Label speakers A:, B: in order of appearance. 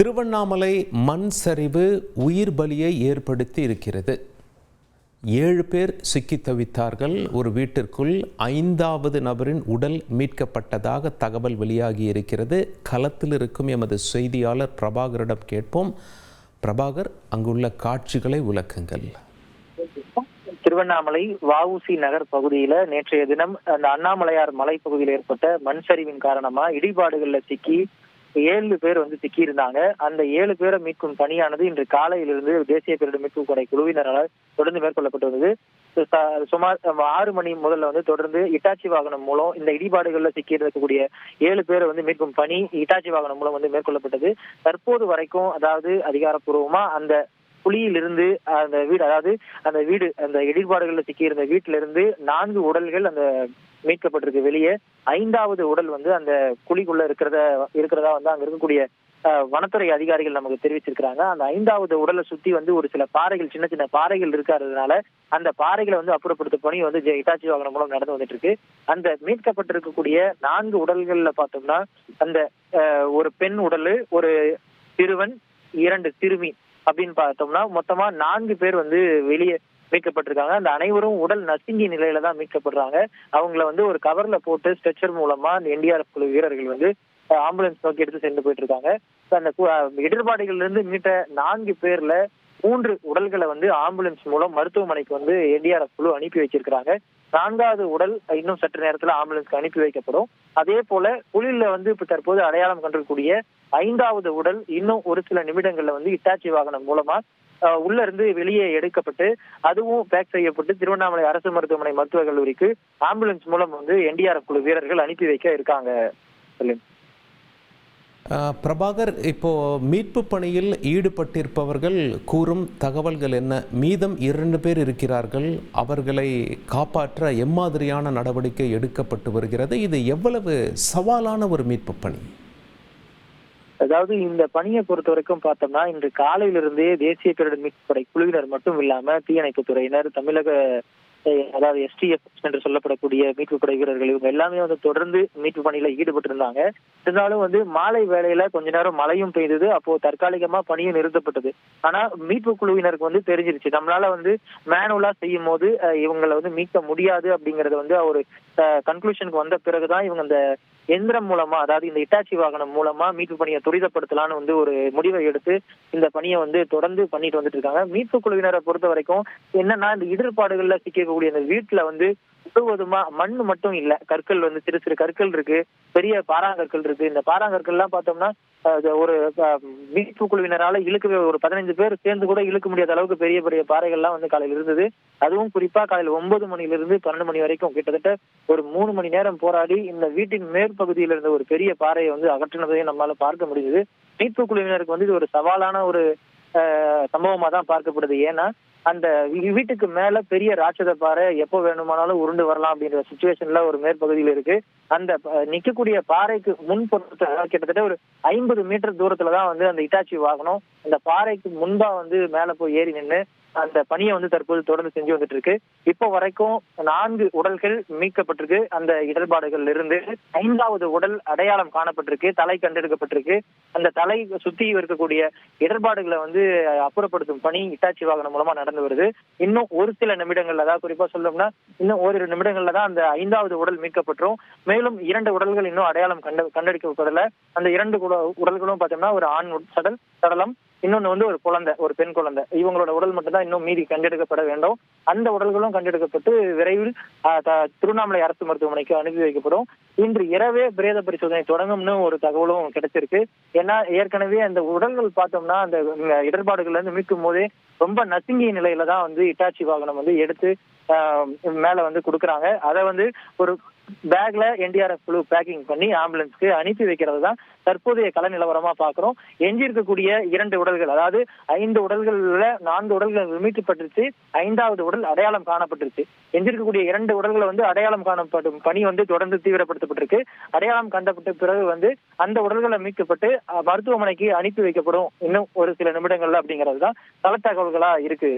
A: திருவண்ணாமலை மண் சரிவு உயிர் பலியை ஏற்படுத்தி இருக்கிறது. 7 பேர் சிக்கி தவித்தார்கள். ஒரு வீட்டிற்குள் 5வது நபரின் உடல் மீட்கப்பட்டதாக தகவல் வெளியாகி இருக்கிறது. களத்தில் இருக்கும் எமது செய்தியாளர் பிரபாகரிடம் கேட்போம். பிரபாகர், அங்குள்ள காட்சிகளை விளக்குங்கள்.
B: திருவண்ணாமலை வஉசி நகர் பகுதியில நேற்றைய தினம் அந்த அண்ணாமலையார் மலை பகுதியில் ஏற்பட்ட மண் சரிவின் காரணமா இடிபாடுகள்ல சிக்கி 7 பேர் சிக்கி இருந்தாங்க. அந்த 7 பேரை மீட்கும் பணியானது இன்று காலையிலிருந்து தேசிய பேரிடர் மீட்பு படை குழுவினரால் தொடர்ந்து மேற்கொள்ளப்பட்டு வந்தது. சுமார் 6 மணி முதல்ல தொடர்ந்து இட்டாச்சி வாகனம் மூலம் இந்த இடிபாடுகள்ல சிக்கி இருக்கக்கூடிய 7 பேரை மீட்கும் பணி இட்டாச்சி வாகனம் மூலம் மேற்கொள்ளப்பட்டது. தற்போது வரைக்கும் அதாவது அதிகாரப்பூர்வமா அந்த குழியிலிருந்து அந்த வீடு அந்த இடிபாடுகள்ல சிக்கி இருந்த வீட்டில இருந்து 4 உடல்கள் அந்த மீட்கப்பட்டிருக்கு வெளியே. 5வது உடல் அந்த குழிக்குள்ள இருக்கிறதா அங்க இருக்கக்கூடிய வனத்துறை அதிகாரிகள் நமக்கு தெரிவிச்சிருக்காங்க. அந்த 5வது உடலை சுத்தி ஒரு சில பாறைகள், சின்ன சின்ன பாறைகள் இருக்கிறதுனால அந்த பாறைகளை அப்புறப்படுத்த பணி இட்டாச்சி வாகனம் மூலம் நடந்து வந்துட்டு இருக்கு. அந்த மீட்கப்பட்டிருக்கக்கூடிய 4 உடல்கள்ல பார்த்தோம்னா அந்த ஒரு பெண் உடல், ஒரு சிறுவன், 2 சிறுமி அப்படின்னு பார்த்தோம்னா மொத்தமா 4 பேர் வெளியே மீட்கப்பட்டிருக்காங்க. அந்த அனைவரும் உடல் நசுங்கி நிலையில தான் மீட்கப்படுறாங்க. அவங்கள ஒரு கவர்ல போட்டு ஸ்ட்ரெச்சர் மூலமா என்டிஆர்எஃப் குழு வீரர்கள் ஆம்புலன்ஸ் நோக்கி எடுத்து சென்று போயிட்டு இருக்காங்க. அந்த இடர்பாடுகள்ல இருந்து மீட்ட 4 பேர்ல 3 உடல்களை ஆம்புலன்ஸ் மூலம் மருத்துவமனைக்கு என்டிஆர்எஃப் குழு அனுப்பி வச்சிருக்காங்க. 4வது உடல் இன்னும் சற்று நேரத்துல ஆம்புலன்ஸ்க்கு அனுப்பி வைக்கப்படும். அதே போல குழியில இப்ப தற்போது அடையாளம் கண்டிருக்கக்கூடிய 5வது உடல் இன்னும் ஒரு சில நிமிடங்கள்ல இட்டாச்சி வாகனம் மூலமா உள்ள இருந்து வெளியே எடுக்கப்பட்டு அதுவும் பேக் செய்யப்பட்டு திருவண்ணாமலை அரசு மருத்துவமனை மருத்துவக் கல்லூரிக்கு ஆம்புலன்ஸ் மூலம் என்டிஆர்எஃப் குழு வீரர்கள் அனுப்பி வைக்க இருக்காங்க.
A: பிரபாகர், இப்போ மீட்பு பணியில் ஈடுபட்டிருப்பவர்கள் கூறும் தகவல்கள் என்ன? மீதம் 2 பேர் இருக்கிறார்கள். அவர்களை காப்பாற்ற எம்மாதிரியான நடவடிக்கை எடுக்கப்பட்டு வருகிறது? இது எவ்வளவு சவாலான ஒரு மீட்பு பணி?
B: அதாவது இந்த பணியை பொறுத்த வரைக்கும் பார்த்தோம்னா இன்று காலையிலிருந்தே தேசிய பேரிடர் மீட்பு படை குழுவினர் மட்டும் இல்லாம தீயணைப்பு துறையினர், தமிழக அதாவது எஸ்டிஎஃப் என்று சொல்லப்படக்கூடிய மீட்பு படை வீரர்கள் இவங்க எல்லாமே தொடர்ந்து மீட்பு பணியில ஈடுபட்டு இருந்தாங்க. இருந்தாலும் மாலை வேளையில கொஞ்ச நேரம் மழையும் பெய்தது. அப்போ தற்காலிகமா பணியும் நிறுத்தப்பட்டது. ஆனா மீட்பு குழுவினருக்கு தெரிஞ்சிருச்சு, நம்மளால மேனுவலா செய்யும் போது இவங்களை மீட்க முடியாது அப்படிங்கறத ஒரு கன்க்ளூஷனுக்கு வந்த பிறகுதான் இவங்க அந்த எந்திரம் மூலமா, அதாவது இந்த இட்டாச்சி வாகனம் மூலமா மீட்பு பணியை துரிதப்படுத்தலான்னு ஒரு முடிவை எடுத்து இந்த பணியை தொடர்ந்து பண்ணிட்டு வந்துட்டு இருக்காங்க. மீட்பு குழுவினரை பொறுத்த வரைக்கும் என்னன்னா, இந்த இடர்பாடுகள்ல சிக்கக்கூடிய அந்த வீட்டுல முழுவதுமா மண் மட்டும் இல்ல, கற்கள் சிறு சிறு கற்கள் இருக்கு, பெரிய பாறாங்கற்கள் இருக்கு. இந்த பாறாங்கற்கள் எல்லாம் பார்த்தோம்னா ஒரு மீட்பு குழுவினரால இழுக்கவே ஒரு 15 பேர் சேர்ந்து கூட இழுக்க முடியாத அளவுக்கு பெரிய பெரிய பாறைகள்லாம் காலையில் இருந்தது. அதுவும் குறிப்பா காலையில் 9 மணிலிருந்து 12 மணி வரைக்கும் கிட்டத்தட்ட ஒரு 3 மணி நேரம் போராடி இந்த வீட்டின் மேற்பகுதியில இருந்த ஒரு பெரிய பாறையை அகற்றினதையும் நம்மளால பார்க்க முடியுது. மீட்பு குழுவினருக்கு இது ஒரு சவாலான ஒரு சம்பவமா தான் பார்க்கப்படுது. ஏன்னா அந்த வீட்டுக்கு மேல பெரிய ராட்சத பாறை எப்போ வேணுமானாலும் உருண்டு வரலாம் அப்படின்ற சிச்சுவேஷன்ல ஒரு மேற்பகுதியில இருக்கு. அந்த நிக்கக்கூடிய பாறைக்கு முன்புறத்துல கிட்டத்தட்ட ஒரு 50 மீட்டர் தூரத்துலதான் அந்த இட்டாச்சி வாகனம் அந்த பாறைக்கு முன்பா மேல போய் ஏறி நின்று அந்த பணியை தற்போது தொடர்ந்து செஞ்சு வந்துட்டு இருக்கு. இப்போ வரைக்கும் 4 உடல்கள் மீட்கப்பட்டிருக்கு. அந்த இடர்பாடுகள்ல இருந்து 5வது உடல் அடையாளம் காணப்பட்டிருக்கு, தலை கண்டெடுக்கப்பட்டிருக்கு. அந்த தலை சுத்தி இருக்கக்கூடிய இடர்பாடுகளை அப்புறப்படுத்தும் பணி இட்டாச்சி வாகனம் மூலமா நடந்து வருது. இன்னும் ஒரு சில நிமிடங்கள்ல, அதாவது குறிப்பா சொல்லணும்னா இன்னும் ஓரிரு நிமிடங்கள்ல தான் அந்த 5வது உடல் மீட்கப்பட்டுரும். மேலும் 2 உடல்கள் இன்னும் அடையாளம் கண்டெடுக்கப்படல. அந்த 2 உடல்களும் பார்த்தோம்னா ஒரு ஆண் சடலம், இன்னொன்னு ஒரு குழந்தை, ஒரு பெண் குழந்தை. இவங்களோட உடல் மட்டும் தான் இன்னும் மீதி கண்டெடுக்கப்பட வேண்டும். அந்த உடல்களும் கண்டெடுக்கப்பட்டு விரைவில் திருவண்ணாமலை அரசு மருத்துவமனைக்கு அனுப்பி வைக்கப்படும். இன்று இரவே பிரேத பரிசோதனை தொடங்கும்னு ஒரு தகவலும் கிடைச்சிருக்கு. ஏன்னா ஏற்கனவே அந்த உடல்கள் பார்த்தோம்னா அந்த இடர்பாடுகள்ல இருந்து மீட்கும் போதே ரொம்ப நசுங்கிய நிலையில தான் இட்டாச்சி வாகனம் எடுத்து மேல கொடுக்குறாங்க. அதை ஒரு பேக்ல என்டிஆர்எஃப் குழு பேக்கிங் பண்ணி ஆம்புலன்ஸ்க்கு அனுப்பி வைக்கிறது தான் தற்போதைய கள நிலவரமா பாக்குறோம். எஞ்சி இருக்கக்கூடிய 2 உடல்கள், அதாவது 5 உடல்கள்ல 4 உடல்கள் மீட்கப்பட்டுருச்சு, 5வது உடல் அடையாளம் காணப்பட்டிருச்சு. எஞ்சிருக்கக்கூடிய 2 உடல்களை அடையாளம் காணப்படும் பணி தொடர்ந்து தீவிரப்படுத்தப்பட்டிருக்கு. அடையாளம் கண்டப்பட்ட பிறகு அந்த உடல்களை மீட்கப்பட்டு மருத்துவமனைக்கு அனுப்பி வைக்கப்படும் இன்னும் ஒரு சில நிமிடங்கள்ல அப்படிங்கிறது தான் கள தகவல்களா இருக்கு.